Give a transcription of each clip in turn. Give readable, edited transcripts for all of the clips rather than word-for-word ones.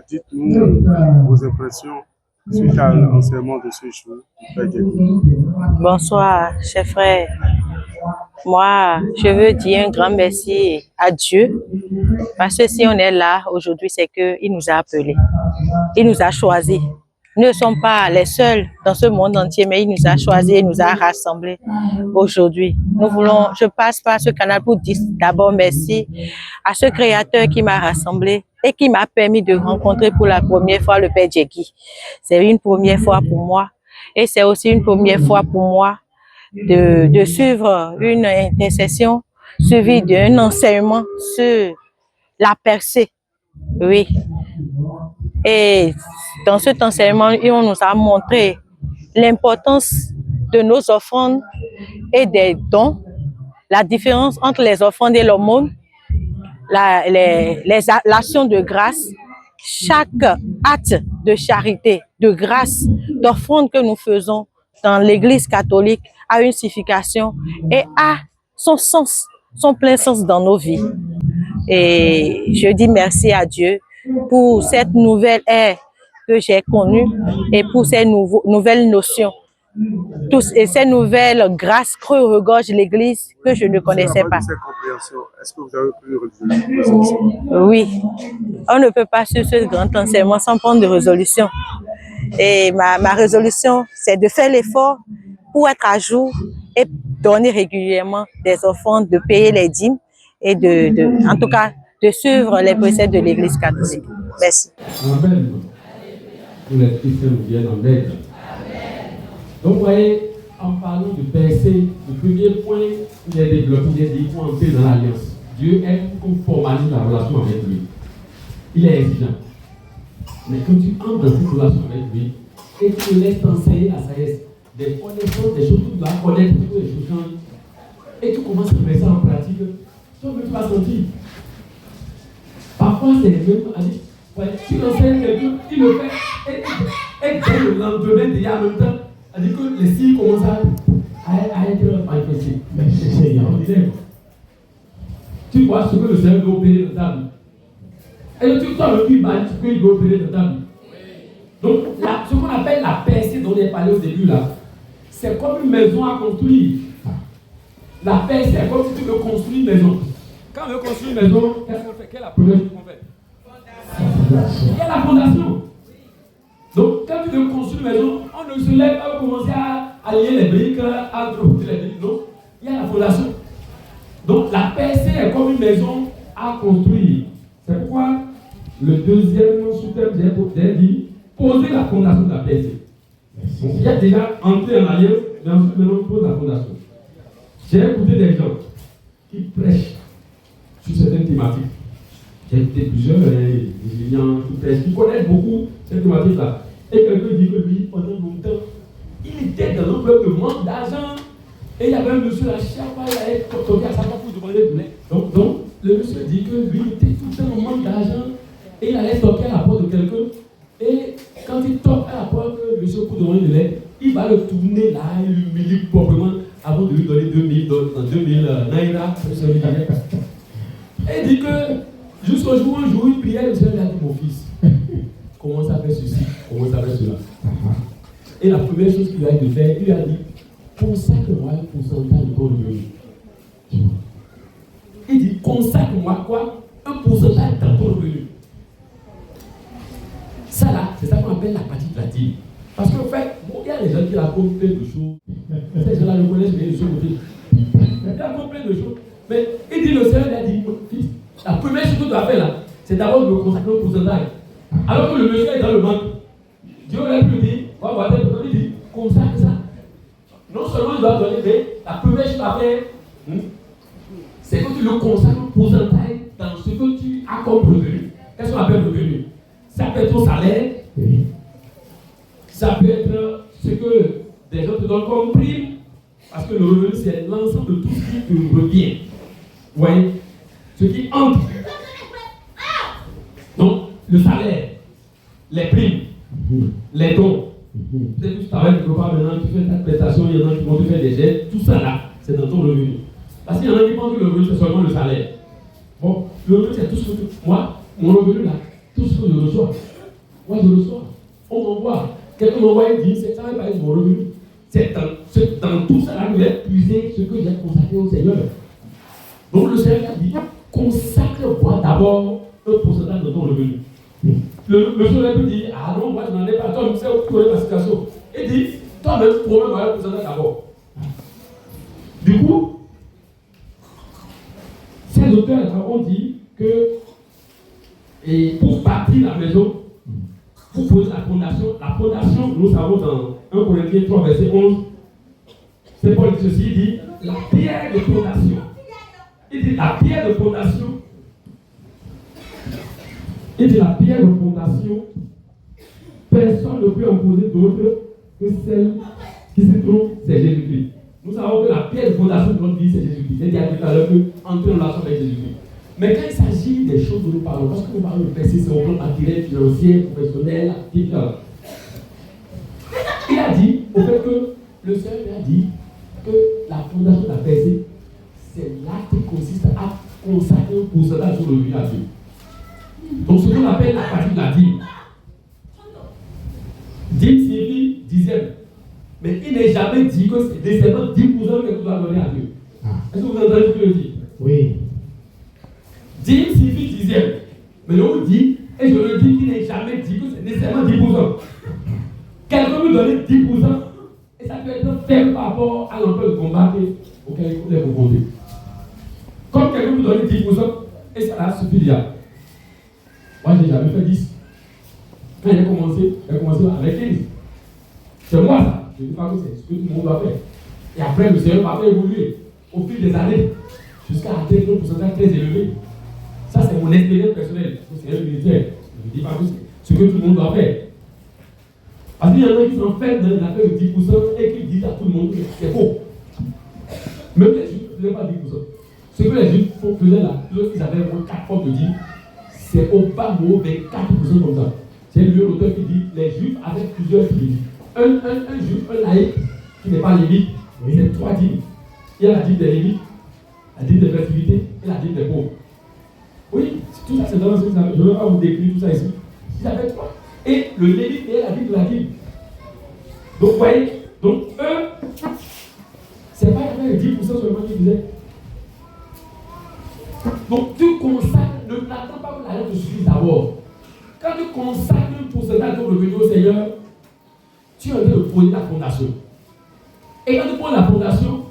Dites-nous vos impressions suite à l'enseignement de ce jour du Père Diego. Bonsoir, chers frères. Moi, je veux dire un grand merci à Dieu parce que si on est là aujourd'hui, c'est qu'il nous a appelés. Il nous a choisis. Nous ne sommes pas les seuls dans ce monde entier, mais il nous a choisis et nous a rassemblés aujourd'hui. Je passe par ce canal pour dire d'abord merci à ce créateur qui m'a rassemblé et qui m'a permis de rencontrer pour la première fois le Père Diego. C'est une première fois pour moi et c'est aussi une première fois pour moi de suivre une intercession suivie d'un enseignement sur la percée. Oui. Et dans cet enseignement, on nous a montré l'importance de nos offrandes et des dons, la différence entre les offrandes et l'aumône, l'action de grâce, chaque acte de charité, de grâce, d'offrande que nous faisons dans l'Église catholique a une signification et a son sens, son plein sens dans nos vies. Et je dis merci à Dieu pour cette nouvelle ère que j'ai connue et pour ces nouvelles notions. Et ces nouvelles grâces que regorge l'Église que je ne connaissais pas. Est-ce que vous avez pris résolution? Oui, on ne peut pas suivre ce grand enseignement sans prendre de résolution. Et ma résolution, c'est de faire l'effort pour être à jour et donner régulièrement des offrandes, de payer les dîmes et en tout cas, de suivre les préceptes de l'Église catholique. Merci. Amen. Tous les chrétiens nous viennent en aide. Donc, vous voyez, en parlant de percée, le premier point qu'il est développé, il est dit qu'il faut entrer dans l'alliance. Dieu aime qu'on formalise la relation avec lui. Il est exigeant. Mais quand tu entres dans cette relation avec lui, et tu te laisses t'enseigner la sagesse, des connaissances, des choses que tu dois connaître, toutes les choses changent, et tu commences à mettre ça en pratique, toi-même tu vas sentir. Parfois, c'est même à dire, ouais, tu l'enseignes quelqu'un, il le fait, et dès le lendemain, déjà en même temps, c'est-à-dire que les signes commencent à être manifestés. Mais c'est extraordinaire. Tu vois ce que le Seigneur doit opérer dans ta vie. Et tu vois le qui ce qu'il doit opérer dans ta vie. Donc, ce qu'on appelle la percée dont j'ai parlé au début, là, c'est comme une maison à construire. La percée, c'est comme si tu veux construire une maison. Quand on veut construire une maison, qu'est-ce qu'on fait? Quelle est la première chose qu'on fait? Il y a la fondation. Donc, quand tu veux construire une maison, on ne se lève pas pour commencer à lier les briques, à trouver les briques. Non, il y a la fondation. Donc, la percée est comme une maison à construire. C'est pourquoi le deuxième sous-thème, j'ai dit poser la fondation de la percée. Donc, il y a déjà entré en alliance, mais ensuite, maintenant, on pose la fondation. J'ai écouté des gens qui prêchent sur certaines thématiques. J'ai écouté plusieurs enseignants qui prêchent, qui connaissent beaucoup cette thématique-là. Et quelqu'un dit que lui, pendant longtemps, il était dans un peuple de manque d'argent. Et il y avait un monsieur à chaque fois, il allait toquer à sa porte pour demander de l'aide. Donc, le monsieur dit que lui, il était tout le temps en manque d'argent. Et il allait toquer à la porte de quelqu'un. Et quand il toque à la porte de monsieur pour demander de l'aide, il va le tourner là, il l'humilie proprement avant de lui donner 2000 naira. Et il dit que jusqu'au jour où un jour, il priait, le Seigneur lui a dit, mon fils, commence à faire ceci, commence à faire cela. Et la première chose qu'il a dit de faire, il lui a dit, consacre-moi un pourcentage de ton revenu. Il dit, consacre-moi quoi? Un pourcentage de ton revenu. Ça là, c'est ça qu'on appelle la partie latine. Parce qu'en fait, bon, il y a des gens qui racontent plein de choses. Ces gens-là ne connaissent rien de ce côté. Ils racontent plein de choses. Mais il dit, le Seigneur lui a dit, fils, la première chose que tu dois faire là, c'est d'abord de me consacrer un pourcentage. Alors que le monsieur est dans le manque. Dieu aurait pu dire, va voir tel il dit, consacre ça. Non seulement il doit donner, mais la première chose à faire, c'est que tu le consacres un pourcentage dans ce que tu as comme revenu. Qu'est-ce qu'on appelle revenu? Ça peut être ton salaire, ça peut être ce que des gens te donnent comme prime, parce que le revenu c'est l'ensemble de tout ce qui te revient. Vous voyez? Ce qui entre. Donc, le salaire, les primes, les dons. Peut-être que tu travailles quelque part maintenant, tu fais ta prestation, il y en a qui vont te faire des aides, tout ça là, c'est dans ton revenu. Parce qu'il y en a qui pensent que le revenu c'est seulement le salaire. Bon, le revenu c'est tout ce que moi, mon revenu là, tout ce que je reçois. Moi, je reçois. On m'envoie. Quelqu'un m'envoie et dit, ça va pas être mon revenu. C'est dans tout ça que j'ai puisé ce que j'ai consacré au Seigneur. Donc le Seigneur a dit, consacre-moi d'abord un pourcentage de ton revenu. Le Seigneur peut dire, ah non, moi je n'en ai pas, toi, tu sais où tu connais ma situation. Il dit, toi-même, promets-moi un pourcentage d'abord. Du coup, ces auteurs ont dit que et pour bâtir la maison, pour poser la fondation, nous savons dans 1 Corinthiens 3, verset 11, c'est Paul qui ceci, il dit, la pierre de fondation. Il dit, la pierre de fondation, personne ne peut en poser d'autre que celle qui se trouve, c'est Jésus-Christ. Nous savons que la pierre de fondation de notre vie, c'est Jésus-Christ. J'ai dit tout à l'heure qu'entrer en relation avec Jésus-Christ. Mais quand il s'agit des choses dont nous parlons, parce que nous parlons de percer, c'est au plan matériel, financier, professionnel, actif, il a dit, au fait que le Seigneur a dit que la fondation de la percée, c'est l'acte qui consiste à consacrer un pourcentage sur le revenu à Dieu. Donc ce qu'on appelle la partie de la dîme. Dîme signifie dixième. Mais il n'est jamais dit que c'est nécessairement 10% que tu dois donner à Dieu. Est-ce que vous entendez ce que je dis? Oui. Dîme signifie dixième. Mais on dit, et je le dis, qu'il n'est jamais dit que c'est nécessairement 10%. Quelqu'un peut donner 10%, et ça peut être fait par rapport à l'emploi de combat auquel il est confronté. Comme quelqu'un peut donner 10%, et ça a suffi déjà. Moi, je n'ai jamais fait 10. Quand j'ai commencé avec 15. C'est moi ça. Je ne dis pas que c'est ce que tout le monde doit faire. Et après, le Seigneur va faire évoluer au fil des années jusqu'à atteindre un pourcentage très élevé. Ça, c'est mon expérience personnelle. C'est un militaire. Je ne dis pas que c'est ce que tout le monde doit faire. Parce qu'il y en a qui s'enferment dans l'affaire de 10% et qui disent à tout le monde que c'est faux. Même les Juifs ne faisaient pas 10%. Ce que les Juifs faisaient là, lorsqu'ils avaient 4 formes de dîme, c'est au bas mot 24% comme ça. C'est lui l'auteur qui dit les Juifs avaient plusieurs dîmes. Un juif, un laïc qui n'est pas lévite, c'est 3 dîmes. Il y a la dîme des lévites, la dîme des fertilités et la dîme des pauvres. Oui, tout ça c'est dans ce que je ne vais pas vous décrire tout ça ici. Ils avaient 3. Et le lévite est la dîme de la dîme. Donc vous voyez, donc eux, c'est pas avec 10% seulement qu'ils faisaient. Donc tu consacres, ne t'attends pas que l'argent te suffise d'abord. Quand tu consacres un pourcentage de ton revenu au Seigneur, tu es en train de poser la fondation. Et quand tu poses la fondation,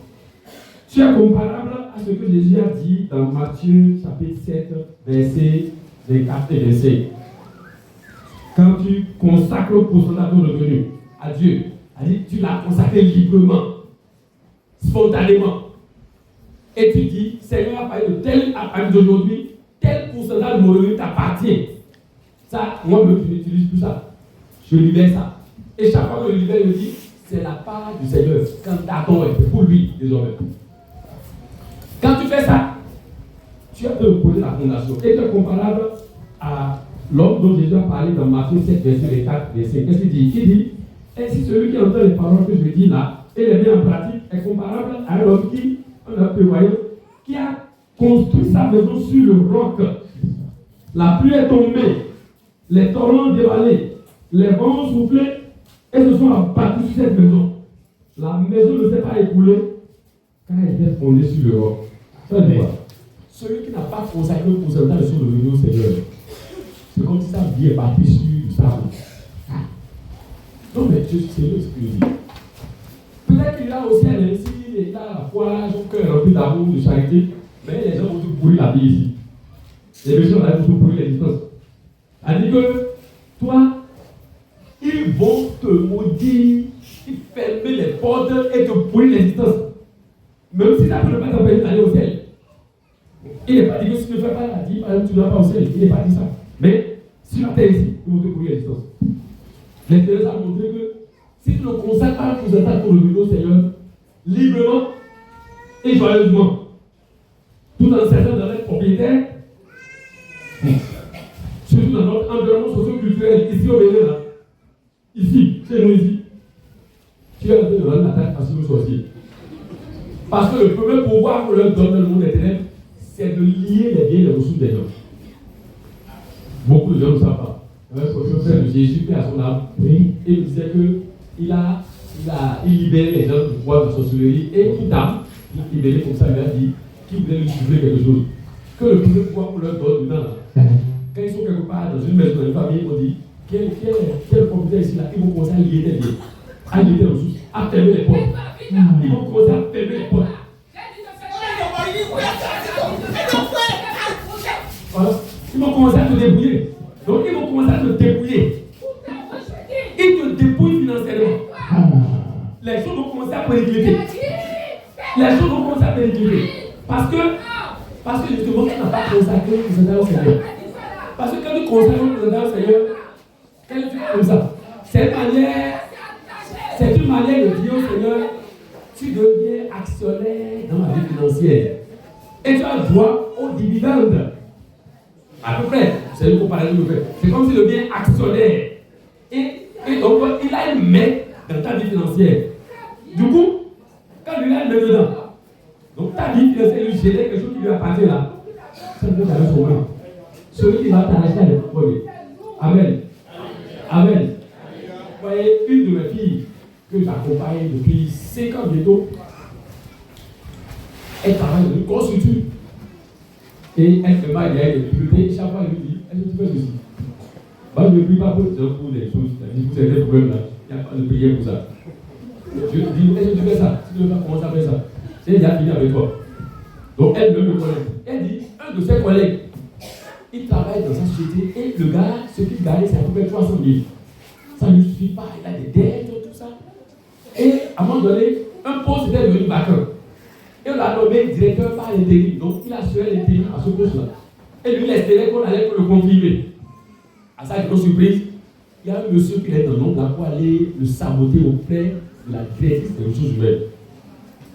tu es comparable à ce que Jésus a dit dans Matthieu chapitre 7, verset 24 et 25. Quand tu consacres un pourcentage de ton revenu à Dieu, tu l'as consacré librement, spontanément. Et tu dis, Seigneur, à partir de partir d'aujourd'hui, tel pourcentage de mon revenu t'appartient. Ça, moi-même, je n'utilise plus ça. Je libère ça. Et chaque fois que je libère, je dis, c'est la part du Seigneur. Quand t'attends, c'est pour lui, désormais. Quand tu fais ça, tu as de poser la fondation. Et c'est comparable à l'homme dont Jésus a parlé dans Matthieu 7, verset 4, verset 5. Qu'est-ce qu'il dit? Il dit, ainsi celui qui entend les paroles que je dis là, et les met en pratique, est comparable à un homme qui, on a pu voir, qui a construit sa maison sur le roc. La pluie est tombée, les torrents dévalés, les vents ont soufflé et se sont abattus sur cette maison. La maison ne s'est pas écoulée car elle était fondée sur le roc. Ça veut dire quoi? Celui qui n'a pas consacré un pourcentage sur le revenu au Seigneur, c'est comme si sa vie est partie sur du sable. Non, mais c'est ce que je dis. Peut-être qu'il a aussi un récit, il a la foi, son cœur rempli d'amour, de charité, mais les gens vont tout pourrir la vie ici. Les méchants vont tout pourrir l'existence. C'est-à-dire que toi, ils vont te maudire, ils fermer les portes et te pourrir l'existence. Même si ça ne peut pas t'empêcher d'aller au ciel. Il n'est pas dit que si tu ne fais pas la vie, tu ne vas pas au ciel. Il n'est pas dit ça. Mais si tu es ici, ils vont te pourrir l'existence. L'intérêt a montré que si tu ne consacres pas un pourcentage pour le revenu au Seigneur, librement et joyeusement, tout en cessant d'être propriétaire, surtout dans notre environnement socio-culturel, ici au Bénin, là, ici, chez nous ici, tu es en train de rendre la tâche facile aux sorciers. Parce que le premier pouvoir qu'on leur donne dans le monde des ténèbres, c'est de lier les biens et les ressources des gens. Beaucoup de gens ne savent pas. Le frère de Jésus, qui à son âme, prie et il disait qu'il il libérait les gens du pouvoir de la sorcellerie et toute âme, il libérait comme ça, il a dit qu'il voulait lui souffler quelque chose. Que le pouvoir pour leur donne dedans. Quand ils sont quelque part dans une maison, dans une famille, on dit quel propriétaire ici là, ils vont commencer à lier des liens, à lier des ressources, à fermer les portes. Ils vont commencer à fermer les portes. Voilà. Ils vont commencer à te débrouiller. Donc ils vont commencer à te débrouiller. Ils te débrouillent financièrement. Les choses vont commencer à péricliter. Les choses vont commencer à péricliter. Parce que justement, tu n'as pas consacré le Seigneur au Seigneur. Parce que quand tu consacres le Seigneur au Seigneur, quand tu fais comme ça, c'est une manière de dire au Seigneur, tu deviens actionnaire dans ma vie financière. Et tu as droit aux dividendes. À peu près, c'est une comparaison de fait. C'est comme s'il devient actionnaire. Et donc, il a une main dans ta vie financière. Du coup, quand il a une main dedans, donc ta vie financière lui génère quelque chose qui lui appartient là. Ça ne peut pas être main. Celui qui va t'arracher à l'épreuve. Amen. Amen. Vous voyez, une de mes filles que j'accompagne depuis 5 ans bientôt, elle travaille dans une construction. Et elle se bat derrière les difficultés. Chaque fois, elle lui dit, est-ce que tu fais ceci? Moi, je ne prie pas pour les choses. Vous avez des problèmes là. Il n'y a pas de prière pour ça. Je lui dis, est-ce que tu fais ça? Si tu ne veux pas commencer à faire ça, c'est déjà fini avec toi. Donc, elle me connaît. Elle dit, un de ses collègues, il travaille dans sa société et le gars, ce qu'il gagne, c'est à peu près 300 000. Ça ne lui suffit pas. Il a des dettes, tout ça. Et à un moment donné, un poste était devenu vacant. Et on l'a nommé directeur par l'intérim. Donc, il a assuré l'intérim à ce poste-là. Et lui, il espérait qu'on allait le confirmer. À sa grosse surprise, il y a un monsieur qui est dans l'ombre là pour aller le saboter auprès de la directrice des ressources humaines.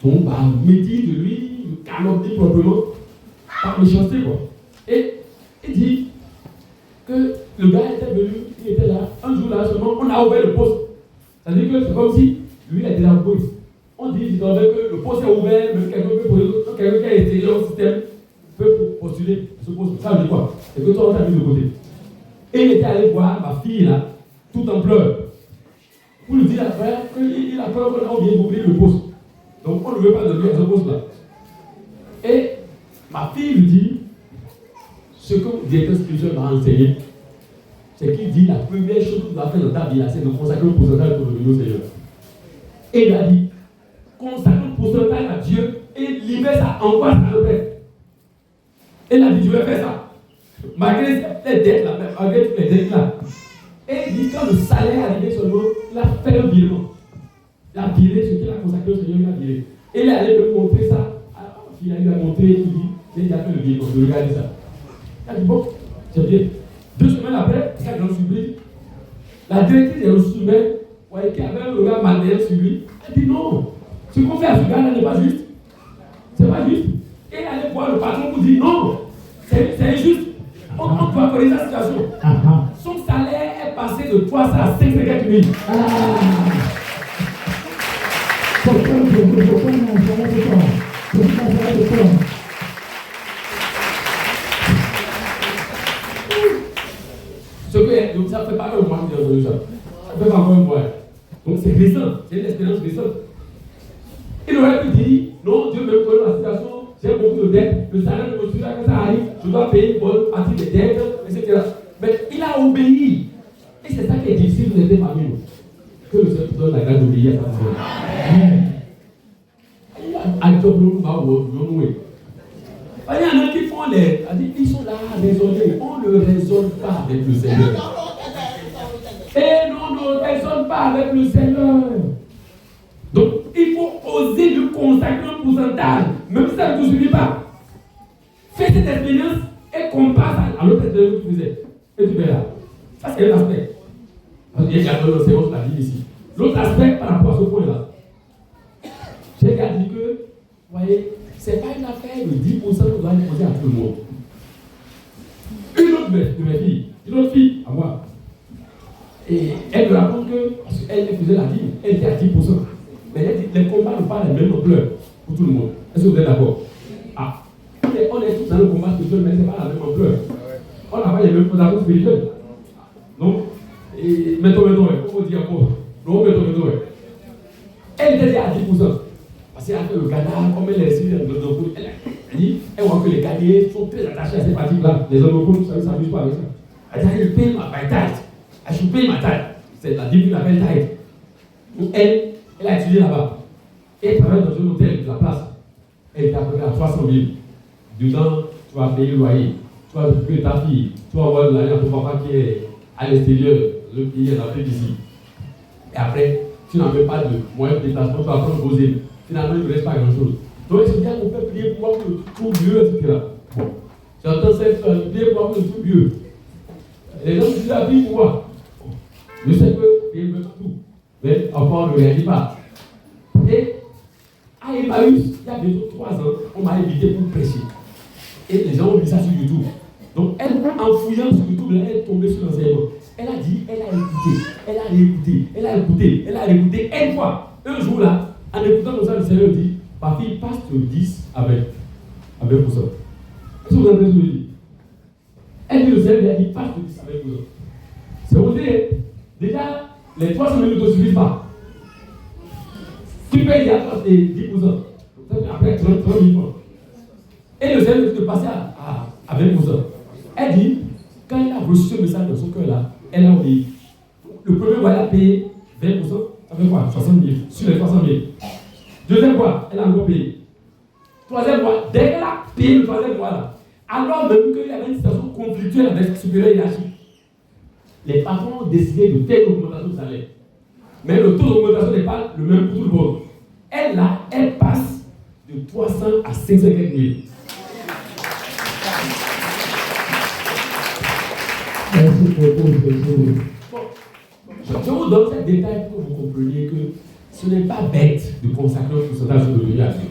Donc, bah, médire de lui, le calomnie proprement, par méchanceté, quoi. Et il dit que le gars était venu, il était là, un jour là seulement, on a ouvert le poste. C'est-à-dire que c'est comme si lui, il était là au poste. On dit que le poste est ouvert, même quelqu'un qui a été dans le système peut postuler ce poste. Ça veut dire quoi? C'est que toi, on t'a mis de côté. Et il était allé voir ma fille là, tout en pleurs, pour lui dire après qu'il a peur qu'on a oublié d'ouvrir le poste. Donc on ne veut pas donner à ce poste là. Et ma fille lui dit, ce que le directeur spirituel m'a enseigné, c'est qu'il dit la première chose que tu dois faire dans ta vie là, c'est de consacrer un pourcentage pour le Seigneur. Et il a dit, consacre un pourcentage à Dieu et libère sa angoisse à l'autre. Et il a dit, je vais faire ça. Malgré les dettes là, malgré toutes les dettes là. Et il dit, quand le salaire est arrivé seulement, il a fait un virement. Il a viré ce qu'il a consacré au Seigneur, il a viré. Et il est allé me montrer ça. Il a montré, il dit, il a fait le virement, je regardais ça. Il a dit, bon, c'est bien. 2 semaines après, c'est ça que j'en suis pris. La directrice des ressources humaines, qui avait un regard malveillant sur lui, elle dit non, ce qu'on fait à ce gars-là n'est pas juste. C'est pas juste. Et elle allait voir le patron pour dire non, c'est injuste. On doit connaître la situation. Son salaire est passé de 300 à 550 000. Donc ça ne fait pas un mois que j'ai ça. Ça fait pas encore un mois. Donc c'est récent, c'est une expérience récente. Il aurait pu dire, non, Dieu me connaît la situation, j'ai beaucoup de dettes, le salaire ne me suit pas, quand ça arrive, je dois payer une bonne partie des dettes, etc. Mais il a obéi. Et c'est ça qui est difficile de l'aider parmi nous. Que le Seigneur donne la grâce d'obéir à sa parole. Il y en a qui font les. Ils sont là à raisonner. On ne raisonne pas avec le Seigneur. Et non, on ne raisonne pas avec le Seigneur. Donc, il faut oser lui consacrer un pourcentage, même si ça ne te suffit pas. Fais cette expérience et compare à l'autre expérience que tu faisais. Et tu verras. Ça, c'est un aspect. Parce qu'il y a l'enseignement sur la vie ici. L'autre aspect par rapport à ce point-là, j'ai dit que, vous voyez, ce n'est pas une affaire de 10% qu'on doit imposer à tout le monde. Une autre de mes filles, une autre fille à moi, et elle me raconte que, parce qu'elle faisait la dîme, elle était à 10%. Mais elle dit, les combats n'ont pas la même ampleur pour tout le monde. Est-ce que vous êtes d'accord? Ah, on est tous dans le combat spirituel, mais ce n'est pas la même ampleur. On n'a pas les mêmes fondations spirituelle. Donc, mettons, comment dire encore? Non, mettons. Elle était à 10%. Parce qu'elle a fait le Ghana, comme elle est restée dans le coup, elle voit que les Ghanais sont très attachés à ces pratiques-là. Les hommes vous savez, ça ne s'amuse pas avec ça. Elle dit, je paye ma tithe. Je paye ma tithe. C'est la Bible appelle tithe. Donc, elle a étudié là-bas. Et elle travaille dans un hôtel de la place. Elle est à peu près à 300 000. Dedans, tu vas payer le loyer. Tu vas occuper ta fille. Tu vas avoir de l'argent pour papa qui est à l'extérieur. Le pays est appelé ici. Et après, tu n'as même pas de moyens de déplacement, tu vas prendre poser. Finalement, il ne reste pas grand-chose. Donc, il se dit qu'on peut prier pour avoir le tout mieux, etc. Bon. J'entends cette prier pour avoir le tout mieux. Les gens disent la vie pour moi. Je sais que Dieu veut tout. Mais enfin, on ne réagit pas. Et à Emmaüs, il y a bientôt 3 ans, on m'a invité pour prêcher. Et les gens ont vu ça sur YouTube. Donc, elle, en fouillant sur YouTube, elle est tombée sur l'enseignement. Elle a dit, elle a écouté, elle a réécouté, elle a écouté, elle a réécouté. Une fois, un jour là, en écoutant comme ça, le Seigneur dit, ma fille passe de 10 à 20%. Est-ce que vous entendez ce que je dis? Elle dit, le Seigneur lui a dit, passe de 10 à 20%. C'est vous dire, déjà, les 300 minutes ne suffisent pas. Tu payes déjà 10%. Après 30 000 francs. Et le Seigneur dit de passer à 20%. Elle dit, quand elle a reçu ce message dans son cœur là, elle a obéi. Le premier mois, elle a payé 20%, ça fait quoi? 60 000, sur les 300 000. Deuxième mois, elle a encore payé. Troisième mois, dès qu'elle a payé le troisième mois là, alors même qu'il y avait une situation conflictuelle avec le supérieur hiérarchique, les patrons ont décidé de faire une augmentation de salaire. Mais le taux d'augmentation n'est pas le même pour tout le monde. Elle là, elle passe de 300 à 550 000. Merci beaucoup, Je vous donne ces détails pour que vous compreniez que ce n'est pas bête de consacrer un pourcentage de Dieu à Dieu.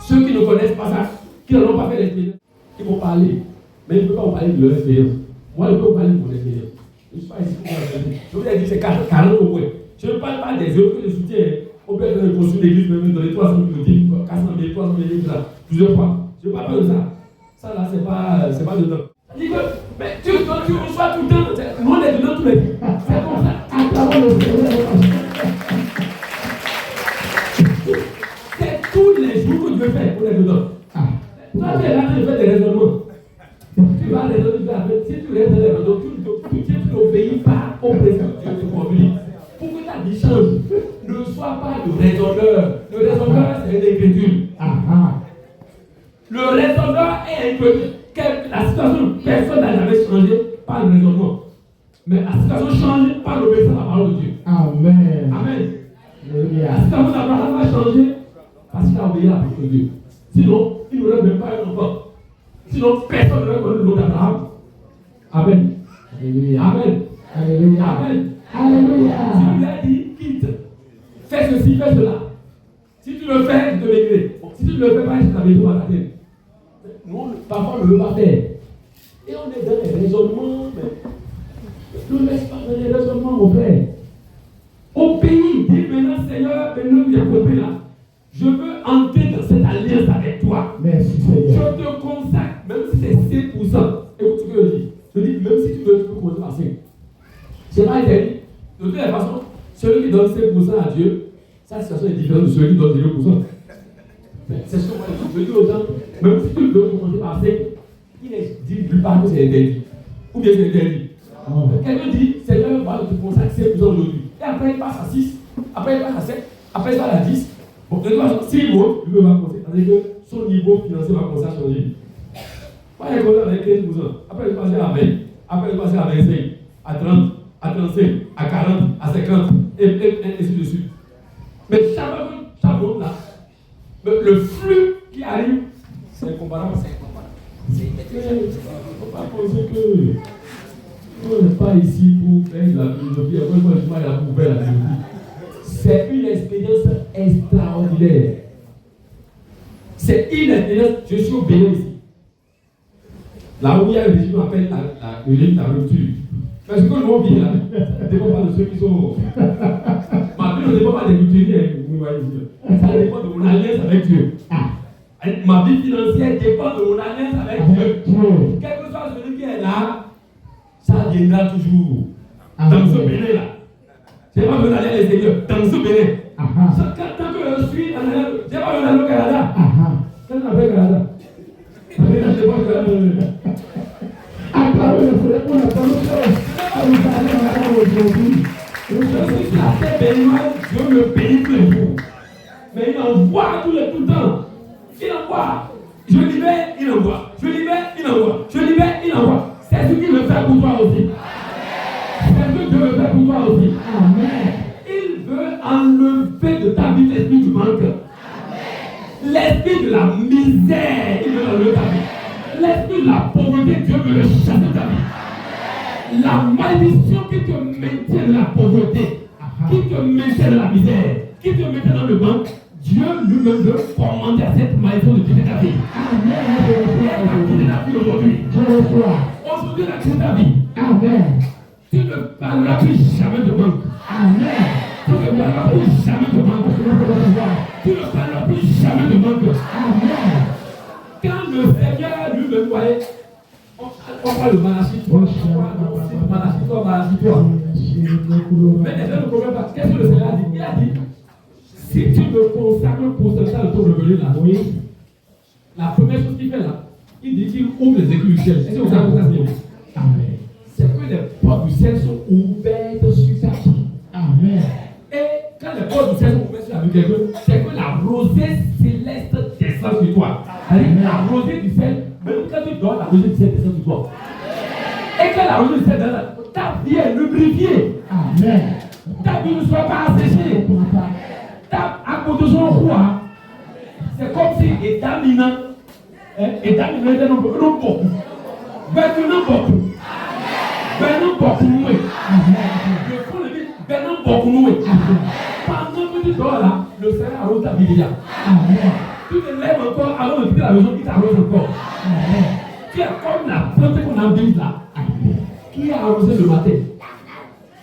Ceux qui ne connaissent pas ça, qui n'en ont pas fait l'expérience, ils vont parler. Mais ils ne peuvent pas vous parler de leur expérience. Moi, je peux vous parler de mon expérience. Je ne suis pas ici pour vous parler. Je vous ai dit c'est 40 au point. Je ne parle pas des œuvres que je soutiens. On peut être construit l'église, même dans les 300 000, 400 000, 300 000, plusieurs fois. Je ne parle pas de ça. Ça là, c'est pas dedans. Dit que, mais tu reçois tout le temps. Nous, on est dedans tous les jours. C'est comme ça. Acclamons le Seigneur. C'est tous les jours que Dieu fait, on est dedans. Toi, tu es là, tu fais des raisonnements. Tu vas raisonner, si tu restes dans les raisonnements, tu n'obéis pas au président que Dieu te formule. Pour que ta vie change, ne sois pas le raisonneur. Le raisonneur, c'est une incrédule. Le raisonneur est incrédule. La situation, personne n'a jamais changé par le raisonnement. Mais la situation change par l'obéissance à la parole de Dieu. Amen. Amen. La situation d'Abraham a changé parce qu'il a obéi à la parole de Dieu. Sinon, il n'aurait même pas un enfant. Sinon, personne n'aurait connu le nom d'Abraham. Amen. Alléluia. Amen. Alléluia. Amen. Alléluia. Si tu lui as dit, quitte, fais ceci, fais cela. Si tu le fais, je te bénirai. Si tu ne le fais pas, je t'amènerai à la terre. Nous, parfois, on ne veut pas faire. Et on est dans les raisonnements, mais ne laisse pas dans les raisonnements, mon frère. Au pays, dis maintenant, Seigneur, maintenant, j'ai compris là. Je veux entrer dans cette alliance avec toi. Merci, Seigneur. Je te consacre, même si c'est 5%. Écoute ce que je dis. Je dis, même si tu veux, tu peux commencer par 5. C'est pas interdit. De toute façon, celui qui donne 5% à Dieu, sa situation est différente de celui qui donne 0%. Mais c'est ce que moi je dis aux gens, même si tu veux commencer par 5, il est dit nulle part que c'est interdit. Ou bien c'est interdit. Quelqu'un dit, Seigneur, va te consacrer 5% aujourd'hui. Et après il passe à 6, après il passe à 7, après il passe à 10. Bon, de toute façon, s'il monte, lui va commencer. C'est-à-dire que son niveau financier va commencer à changer. Pas il commence avec 15%, après il passe à 20, après il passe à 25, à 30, à 35, à 40, à 50, et ainsi de suite. Mais chaque monde là, le flux qui arrive, c'est incomparable. Il ne faut pas penser que on n'est pas ici pour faire de la philosophie. Après, moi, je suis là pour faire la philosophie. C'est une expérience extraordinaire. C'est une expérience. Je suis au Bénin ici. Là où il y a un régime qu'on appelle la rupture. Parce que nous, on vit là, ça ne dépend pas de ceux qui sont. Ma vie ne dépend pas des rupturiers. Ça dépend de mon alliance avec Dieu. Ma vie financière dépend de mon alliance avec Dieu. Quel que soit celui qui est là, ça viendra toujours. Dans ce béné là. Je n'ai pas besoin d'aller à l'extérieur. Dans ce béné. Tant que je suis en Canada, je n'ai pas besoin d'aller au Canada. Quand on appelle Canada. Je n'ai pas besoin d'aller au Canada. Je suis la terre béninoise, Dieu me bénit tous les jours. Mais il envoie tout le temps. Il envoie. Je libère, il envoie. Je libère, il envoie. Je libère, il envoie. C'est ce qu'il veut faire pour toi aussi. C'est ce que Dieu veut faire pour toi aussi. Amen. Il veut enlever de ta vie l'esprit du manque. L'esprit de la misère, il veut enlever ta vie. L'esprit de la pauvreté, Dieu veut le chasser de ta vie. La malédiction qui te maintient dans la pauvreté, qui te maintient dans la misère, qui te maintient dans le manque, Dieu lui-même veut commander à cette malédiction de quitter ta vie. Amen. Quitter ta vie aujourd'hui. Aujourd'hui, elle a quitté ta vie. Amen. Tu ne parleras plus jamais de manque. Amen. Tu ne parleras plus jamais de manque. Tu ne parleras plus jamais de manque. Amen. Quand le Seigneur lui-même voyait, on parle de Malachie 3. Malachie 3, Malachie 3. Mais ne comprends pas. Qu'est-ce que le Seigneur a dit? Il a dit, si tu me consacres pour ce temps de ton revenu là, oui, la première chose qu'il fait là, il dit qu'il ouvre les écluses du ciel. Est-ce que vous savez ce que ça signifie? Amen. C'est que les portes du ciel sont ouvertes sur ta vie. Amen. Et quand les portes du ciel sont ouvertes sur la vie de quelqu'un, c'est que la rosée céleste descend sur toi. Amen. La rosée du ciel, même quand tu dors, la rosée du ciel descend sur toi. Et quand la rosée du ciel descend, ta vie est lubrifiée. Amen. Ta vie ne sera pas asséchée. À cause de son roi, c'est comme si Étamina était non beaucoup. Maintenant beaucoup. Maintenant beaucoup nous. Je prends le vide. Maintenant beaucoup nous. Pendant que tu dors là, le Seigneur arrose ta vie déjà. Tu te lèves encore avant de quitter la maison, il t'arrose encore. Tu es comme la plante qu'on a mise là. Qui a arrosé le matin?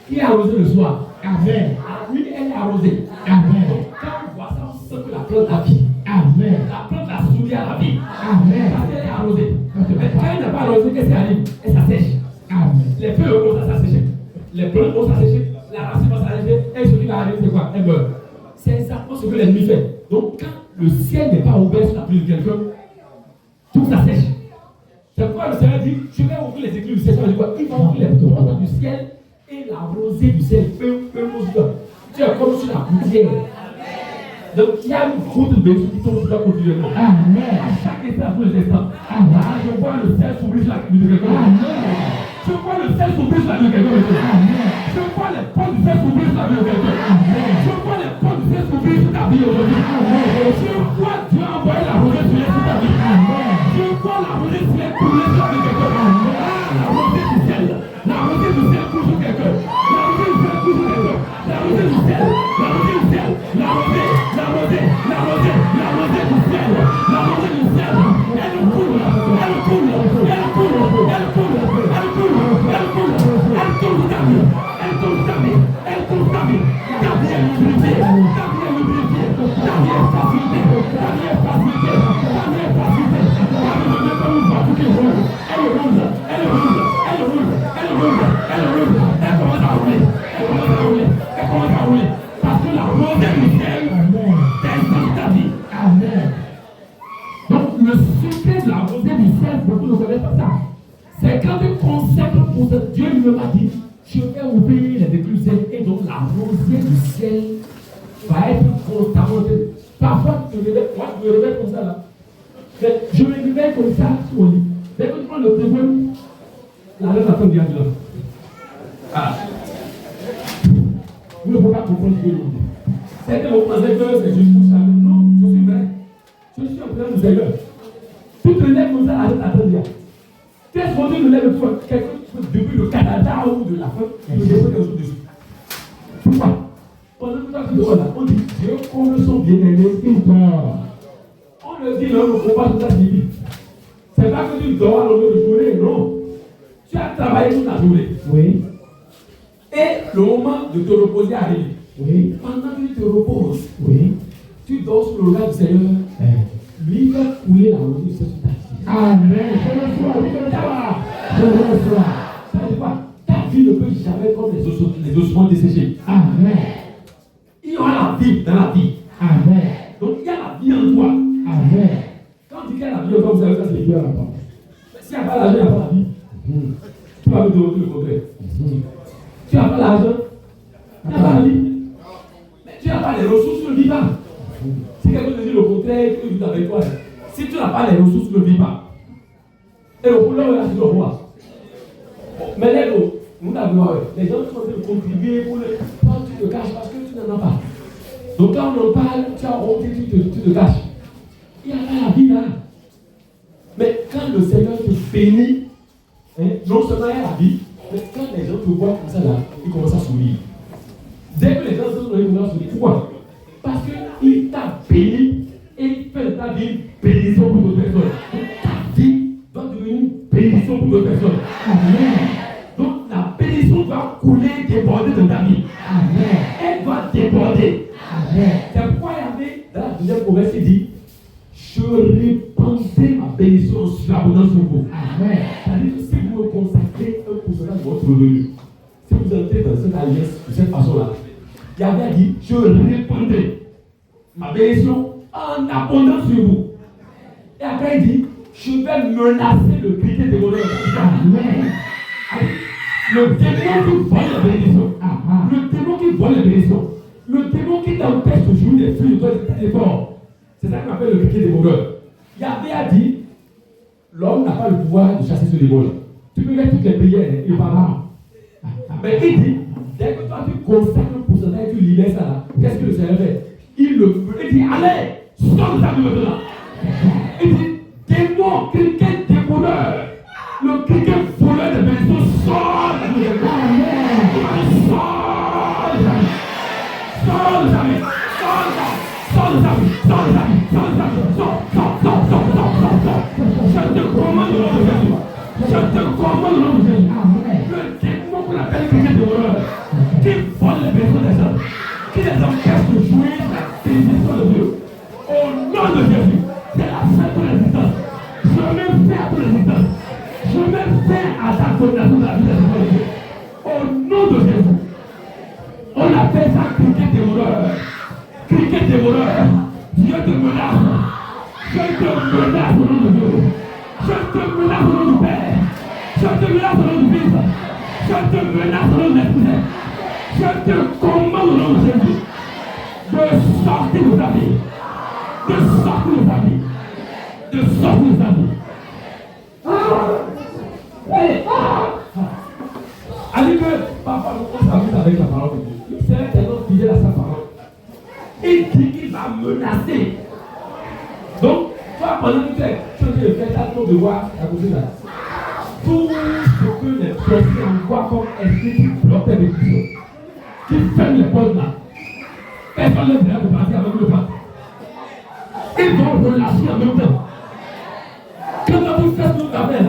Qui a arrosé le soir? Amen. Oui, elle est arrosée. Amen. Quand on voit ça, on sent que la plante a vie. Amen. La plante a souri à la vie. Amen. Parce qu'elle est arrosée. Mais quand elle n'est pas arrosée, qu'est-ce qui arrive? Elle s'assèche. Amen. Les feuilles vont s'assécher. Les plantes vont s'assécher. La racine va s'assécher. Et ce qui va arriver, c'est quoi? Elle meurt. C'est exactement ce que l'ennemi fait. Donc, quand le ciel n'est pas ouvert sur la pluie de quelqu'un, tout s'assèche. C'est pourquoi le Seigneur dit, je vais ouvrir les écluses du ciel. Ça veut dire quoi? Il va ouvrir les portes du ciel. Et la rosée du ciel peut tu es comme sur la poussière. Donc il y a une route de bénédiction qui tombe sur toi continuellement. Amen. À chaque instant, à tous les instants. Amen. Je vois le ciel s'ouvrir sur la vie de quelqu'un. Amen. Je vois le ciel s'ouvrir sur la vie de quelqu'un. Amen. Je vois les portes du ciel s'ouvrir sur la vie de quelqu'un. Amen. Je vois les portes du ciel s'ouvrir sur ta vie aujourd'hui. Amen. Je vois Dieu envoyer la rosée sur ta vie. Amen. Je vois la rosée sur la vie de quelqu'un. Amen. La rosée du ciel. La rosée du ciel coule sur quelqu'un. La rosée du ciel coule sur quelqu'un. La rosée du ciel. La rosée du ciel. La rosée. La rosée. La rosée. La rosée du ciel. La rosée du ciel. Elle coule. Elle coule. Elle coule. Elle coule. Elle coule. Elle coule. Elle coule ta vie. Elle coule ta vie. Elle coule ta vie. Ta vie est lubrifiée. Ta vie est lubrifiée. Ta vie est facilitée. Ta vie est facilitée. Ta vie est facilitée. Ta vie ne met pas une voie tout qui roule. Elle roule. Elle roule. Elle roule. Elle roule. Elle roule. Elle commence à rouler. Elle commence à rouler. Elle commence à rouler. Parce que la rosée du ciel descend ta vie. Amen. Donc le secret de la rosée du ciel, beaucoup ne connaissent pas ça. C'est quand tu consacres pour ce Dieu lui m'a dit, je vais ouvrir les écluses du ciel et donc la rosée du ciel va être constamment. Parfois tu te réveilles, moi je me réveille comme ça là. Je me réveille comme ça sur le lit. Dès que tu prends le téléphone, la lettre attend bien là. Ah. Vous ne pouvez pas comprendre ce que je dis. Certains vont penser que c'est juste pour ça. Non, je suis vrai. Je suis en train de Seigneur. Tu te lèves comme ça, la lettre attend bien. Qu'est-ce qu'on dit de lève toi? Quelqu'un depuis le Canada ou de la France, il me dépose quelque chose dessus. Pourquoi? Pendant que tu es là, on dit Dieu comble son bien-aimé, il dort. On le dit, non, on ne comprend pas tout ça divin. C'est pas que tu dors à longueur de journée, non. Tu as travaillé toute la journée. Oui. Et le moment de te reposer arrive. Oui. Pendant que tu te reposes, oui. Tu dors sur le regard du Seigneur. Lui va couler la rosée sur ta vie. Amen. Je reçois, oui, je reçois. Je reçois. Ça veut dire quoi? vie ne peut jamais comme les ossements desséchés. Amen. Il y aura la vie dans la vie. Amen. Donc il y a la vie en toi. Amen. Quand on dit qu'il y a la vie en toi, vous savez ça, c'est Dieu a la parole. s'il n'y a pas l'argent, il n'y a pas la vie. Tu vas me demander le contraire. Tu n'as pas l'argent, il n'y a pas la vie. Mais tu n'as pas les ressources, tu ne vis pas. Si quelqu'un te dit le contraire, tu vis avec toi. Si tu n'as pas les ressources, tu ne vis pas. Et le problème là, c'est le roi. Mais les gens, nous avons les gens sont en train de contribuer pour le. Toi, tu te caches parce que tu n'en as pas. Donc quand on en parle, tu as honte, tu te caches. Il n'y a pas la vie là. Mais quand le Seigneur te bénit, hein, non seulement il y a la vie, mais quand les gens te voient comme ça là, ils commencent à sourire. Dès que les gens sont ils commencent à sourire. Pourquoi? Parce qu'il t'a béni et il fait de ta vie une bénédiction pour d'autres personnes. Donc ta vie doit devenir une bénédiction pour d'autres personnes. Amen. Donc la bénédiction doit couler, déborder de ta vie. Amen. Elle doit déborder. Amen. C'est pourquoi il y avait dans la deuxième promesse, il dit je répandrai ma bénédiction sur l'abondance sur vous. Amen. C'est-à-dire que si vous me consacrez 1% de votre revenu, si vous entrez dans cette alliance de cette façon-là, il avait dit je répandrai ma bénédiction en abondance sur vous. Et après il dit je vais menacer le criquet des voleurs. Amen. Le démon qui vole la bénédiction, le démon qui vole la bénédiction, le démon qui t'empêche de jouer des fruits de ton effort. C'est ça qu'on appelle le criquet des voleurs. Yahvé a dit l'homme n'a pas le pouvoir de chasser ce démon-là. Tu peux mettre toutes les prières, il va pas. Mais il dit, dès que toi tu consacres le pourcentage, tu libères ça là, qu'est-ce que le Seigneur fait? Il dit, allez, sors de ta vie maintenant. Il dit, démon, criquet des voleurs. Le criquet voleur de bénédiction sort de ta vie. Sors de ta vie. Sors de ta vie. Sors de ta vie. Sors de ta vie. Sors de ta vie. Sors. Je te commande le nom de Jésus. Je te commande le nom de Jésus. Le démon qu'on appelle criquet de voleur, qui vole les bénédictions des gens, qui les empêche de jouir la bénédiction de Dieu. Au nom de Jésus, c'est la fin de l'existence. Je mets fin à toute l'existence. Je mets fin à ta condamnation de la vie de Dieu. Au nom de Jésus, on appelle ça criquet des voleurs. Criquet des voleurs. Dieu te menace. Je te menace au nom de Dieu. Je te menace au nom du Père. Je te menace au nom du Fils. Je te menace au nom de l'Esprit. Je te commande au nom de Jésus de sortir de ta vie. De sortir de ta vie. De sortir de ta vie. Allez que papa nous s'amuse avec la parole de Dieu. Il serait tellement fidèle à sa parole. Il dit qu'il va menacer. Donc, toi, pendant que tu es le fait, tu as ton devoir à côté de là. Tout ce que les sorciers envoient comme esprit qui bloque tes bénédictions, qui ferme les portes là, personne ne vient de partir avec le pas. Ils vont relâcher en même temps. Quand vous faites tout avec là,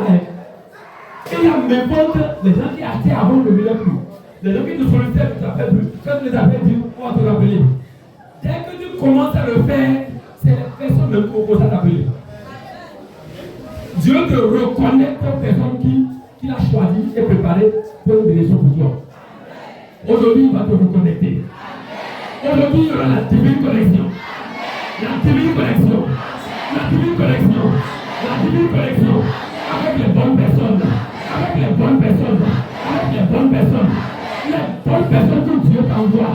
il y a mes potes, les gens qui achetaient avant ne venaient plus. Les gens qui te sollicitaient ne t'appellent plus. Quand tu les appelles, on va te rappeler. Dès que tu commences à le faire, c'est les personnes même qui commencent à t'appeler. Dieu te reconnaît comme personne qui l'a choisi et préparé pour une bénédiction pour toi. Aujourd'hui, il va te reconnecter. Aujourd'hui, il y aura la divine connexion. La divine connexion. La divine connexion. La divine connexion. Avec les bonnes personnes. Avec les bonnes personnes. Avec les bonnes personnes. Les bonnes personnes que Dieu t'envoie.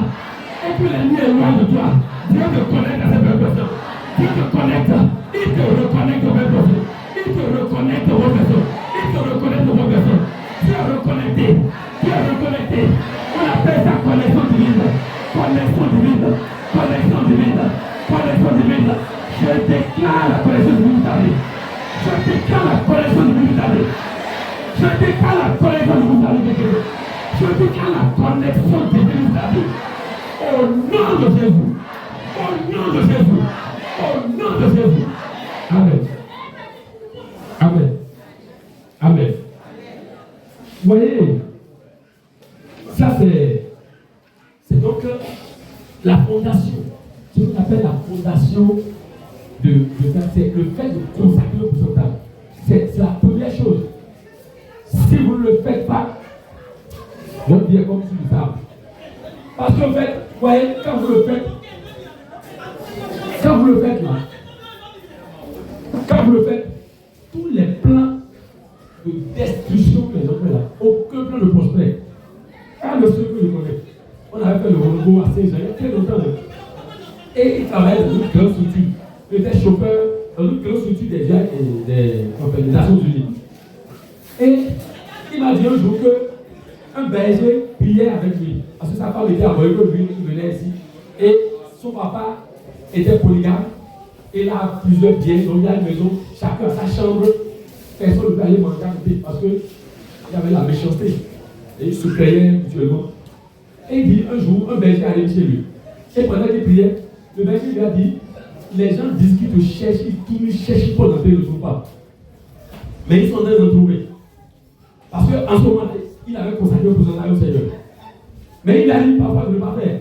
Et puis les liens loin de toi. Dieu te connecte à ces bonnes personnes. Dieu te connecte. Il te reconnecte aux bonnes personnes. Il te reconnecte aux bonnes personnes. Il te reconnecte aux bonnes personnes. Tu es reconnecté. Tu es reconnecté. On appelle ça connexion divine. Connexion divine. Connexion divine. Connexion divine. Je déclare la connexion divine de ta vie. Je déclare la connexion divine de ta vie. Je déclare la connexion divine de ta vie. Je déclare la connexion divine de ta vie. Au nom de Jésus. Au nom de Jésus. Au nom de Jésus. Amen. Amen. Amen. Vous voyez, ça c'est donc la fondation. Ce qu'on appelle la fondation de ça, c'est le fait de consacrer le pourcentage. C'est la première chose. Si vous ne le faites pas, Votre vie est comme sur du sable. Parce qu'en fait, vous voyez, quand vous le faites là, quand vous le faites, tous les plans de destruction que les gens font là, aucun plan ne prospère. Un de ceux que je connais, on avait fait le Renouveau à Saint-Jean, il y a très longtemps. Et il travaillait dans une grande structure. Il était chauffeur dans une grande structure des Nations Unies. Et il m'a dit un jour qu'un berger priait avec lui. Parce que sa femme était à Moïse, il venait ici. Et son papa était polygame. Il a plusieurs biens, donc il y a une maison, chacun a sa chambre. Personne ne peut aller manger à côté parce qu'il y avait la méchanceté. Et ils se créaient mutuellement. Et il dit un jour, un berger allait chez lui. Et pendant qu'il priait, le berger lui a dit, les gens disent qu'ils te cherchent, ils cherchent pas dans tes ne trouvent pas. Mais ils sont en train de trouver. Parce qu'en ce moment, il avait consacré au pourcentage au Seigneur. Mais il a dit parfois de ne pas faire.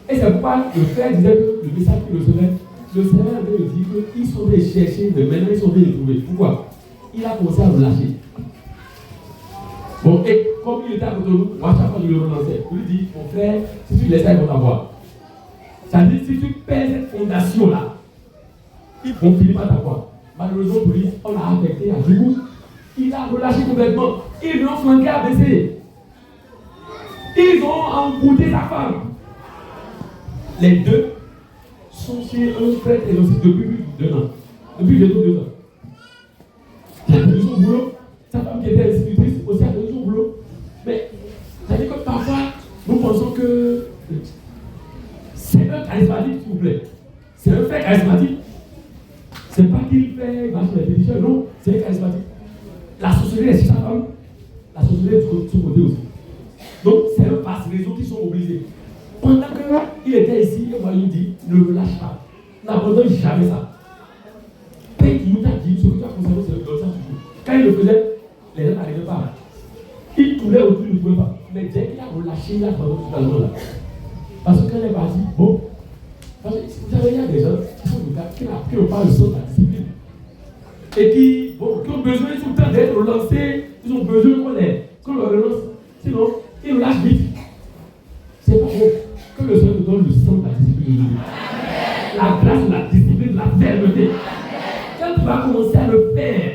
Et c'est pourquoi le frère disait que le message qu'il recevait, le Seigneur avait dit qu'ils sont en train de chercher, mais maintenant ils sont en train de trouver. Pourquoi? Il a commencé à me lâcher. Bon, et comme il était à côté de nous, moi, chaque fois je le relançais. Je lui dis, mon frère, si tu laisses ça, ils vont t'avoir. Ça dit, si tu perds cette fondation-là, ils vont finir par t'avoir. Malheureusement pour lui, on l'a affecté à Djougou. Il a relâché complètement. Ils l'ont flanqué à baisser. Ils ont embouté sa femme. Les deux sont chez un frère et aussi depuis plus de 2 ans. Depuis bientôt 2 ans. Il a perdu son boulot. Sa femme qui était institutrice aussi a perdu son boulot. Mais ça veut dire que parfois, nous pensons que c'est un charismatique, s'il vous plaît. C'est un frère charismatique. C'est pas qu'il fait marcher les pétitions, non, c'est un charismatique. La sorcellerie est sur sa femme, la sorcellerie est de son côté aussi. Donc, c'est un passe réseau qui sont mobilisés. Pendant qu'il était ici, moi, il dit, ne me lâche pas. N'abandonne jamais ça. Et il nous a dit, ce que tu as conservé, c'est le ça toujours. Quand il le faisait, les gens n'arrivaient pas. Il tournait autour, il ne pouvait pas. Mais dès qu'il a relâché, il a abandonné totalement là. Parce que quand il est parti, bon, parce que vous savez, il y a des gens qui sont de cas, qui n'ont pas le sens de la discipline. Et qui ont besoin tout le temps d'être relancés, ils ont besoin qu'on leur relance. Sinon, ils nous lâchent vite. C'est pas bon. Que le Seigneur nous donne le sens de la discipline de Dieu. La grâce de la discipline, de la fermeté. Quand tu vas commencer à le faire,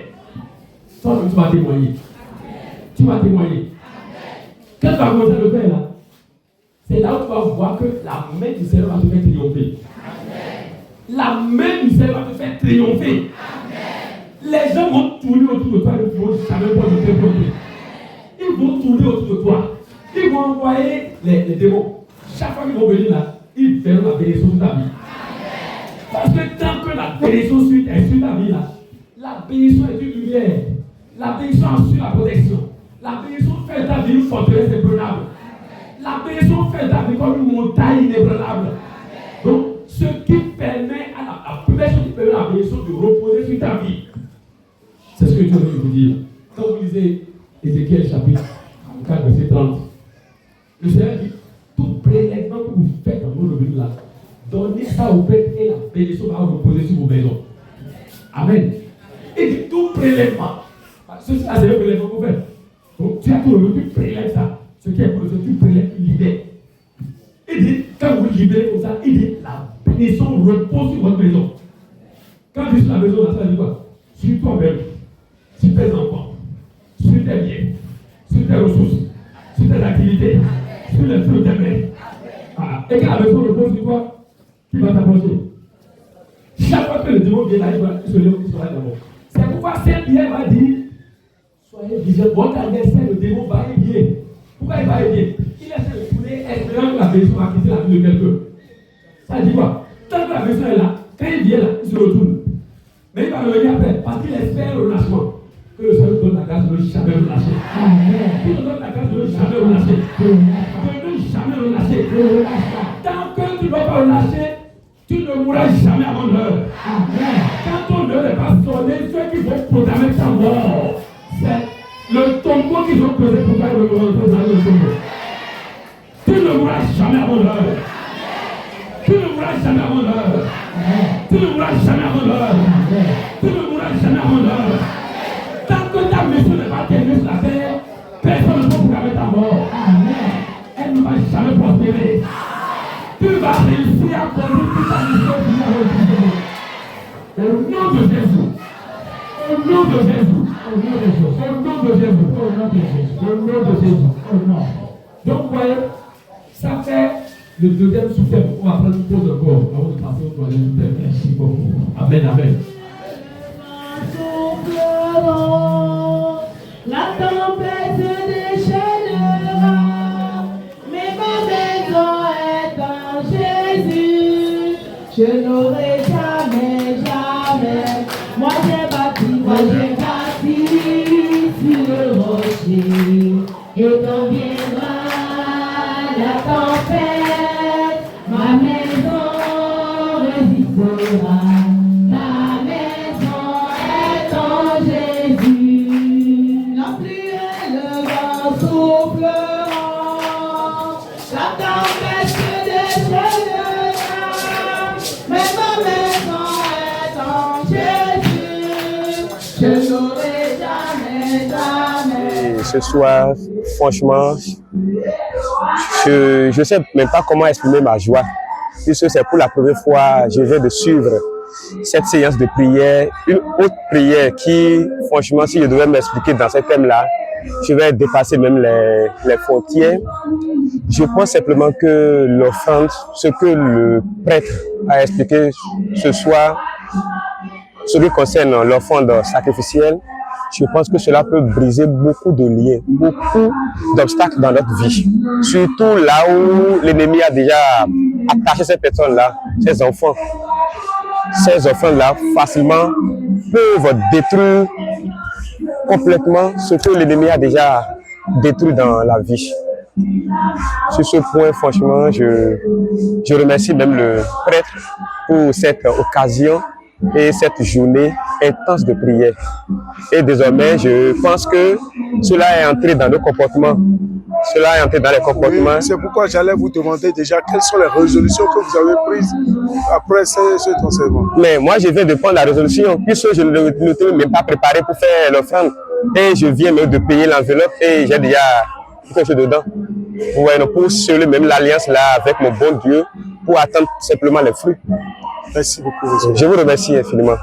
toi, tu vas témoigner. Tu vas témoigner. Quand tu vas commencer à le faire là, c'est là où tu vas voir que la main du Seigneur va te faire triompher. La main du Seigneur va te faire triompher. Les gens vont tourner autour de toi et ils ne vont jamais pas te développer. Ils vont tourner autour de toi. Ils vont envoyer les démons. Chaque fois qu'ils vont venir là, ils verront la bénédiction de ta vie. Parce que tant que la bénédiction est sur ta vie là, la bénédiction est une lumière. La bénédiction assure la protection. La bénédiction fait de ta vie une forteresse ébranlable. La bénédiction fait de ta vie comme une montagne inébranlable. Donc, ce qui permet à la première chose qui permet à la bénédiction de reposer sur ta vie, c'est ce que Dieu veut vous dire. Quand vous lisez Ézéchiel chapitre 4, verset 30, le Seigneur dit, tout prélèvement que vous faites dans vos revenus là, donnez ça au Père et la bénédiction va reposer sur vos maisons. Amen. Il dit tout prélèvement. Ceci là, c'est le prélèvement que vous faites. Donc tu as tout revenu, tu prélèves ça. Ce qui est pour le Seigneur, tu prélèves, tu libères. Il dit, quand vous libérez comme ça, il dit, la bénédiction repose sur votre maison. Quand il dit sur la maison, ça dit quoi? Sur toi-même, sur tes enfants, sur tes biens, sur tes ressources, sur tes activités, sur les fruits de tes mains. Voilà. Et quand la maison repose sur toi, qui va t'approcher? Chaque fois que le démon vient là, il se lève, il sera d'abord. C'est pourquoi Saint-Pierre va dire, soyez vigilants. Votre adversaire, le démon, va y bien. Pourquoi il va y bien? Il essaie de tourner, espérant que la bénédiction va quitter la vie de quelqu'un. Ça dit quoi? Tant que la bénédiction est là, quand il vient là, il se retourne. Mais il va revenir après, parce qu'il espère le lâchement. Que le Seigneur donne la grâce de ne jamais relâcher. Qu'il donne la grâce de ne jamais relâcher. De ne jamais relâcher. Tant que tu ne vas pas relâcher, tu ne mourras jamais avant l'heure. Quand ton heure n'est pas sonné, ceux qui vont proclamer ta mort, c'est le tombeau qu'ils ont creusé pour faire le tombeau. Tu ne mourras jamais avant l'heure. Tu ne mourras jamais avant l'heure. Tu ne mourras jamais avant l'heure. Tu ne mourras jamais avant l'heure. Tant que ta mission n'est pas terminée sur la terre, personne ne peut proclamer ta mort. jamais prospérer. Tu vas réussir à conduire toute ta mission qui va réussir. Au nom de Jésus. Au nom de Jésus. Au nom de Jésus. Au nom de Jésus. Au nom de Jésus. Au nom de Jésus. Au nom. Donc, vous voyez, ça fait le deuxième sous-thème. On va prendre une pause encore avant de passer au troisième sous-thème. Merci beaucoup. Amen, amen. La tempête se déchaînera, mais ma maison est en Jésus. Je n'aurai jamais, jamais. Moi j'ai bâti sur le rocher. Et quand viendra la tempête, ma maison résistera. Ma maison est en Jésus. La pluie et le vent souffleront. La tempête se déchaînera. Mais ma maison est en Jésus. Je n'aurai jamais, jamais. Ce soir, franchement, je ne sais même pas comment exprimer ma joie, puisque c'est pour la première fois que je viens de suivre cette séance de prière, une autre prière qui, franchement, si je devais m'expliquer dans ce thème-là, je vais dépasser même les frontières. Je pense simplement que l'offrande, ce que le prêtre a expliqué ce soir, ce qui concerne l'offrande sacrificielle, je pense que cela peut briser beaucoup de liens, beaucoup d'obstacles dans notre vie. Surtout là où l'ennemi a déjà attaché ces personnes-là, ces enfants. Ces enfants-là, facilement, peuvent détruire complètement ce que l'ennemi a déjà détruit dans la vie. Sur ce point, franchement, je remercie même le prêtre pour cette occasion et cette journée intense de prière. Et désormais, je pense que cela est entré dans nos comportements. Cela est entré dans les comportements. Oui, c'est pourquoi j'allais vous demander déjà quelles sont les résolutions que vous avez prises après ce enseignement. Mais moi, je viens de prendre la résolution puisque je ne m'étais même pas préparé pour faire l'offrande. Et je viens même de payer l'enveloppe et j'ai déjà quelque chose dedans. Vous voyez, pour sceller même l'alliance là avec mon bon Dieu pour attendre simplement les fruits. Merci beaucoup. Je vous remercie infiniment.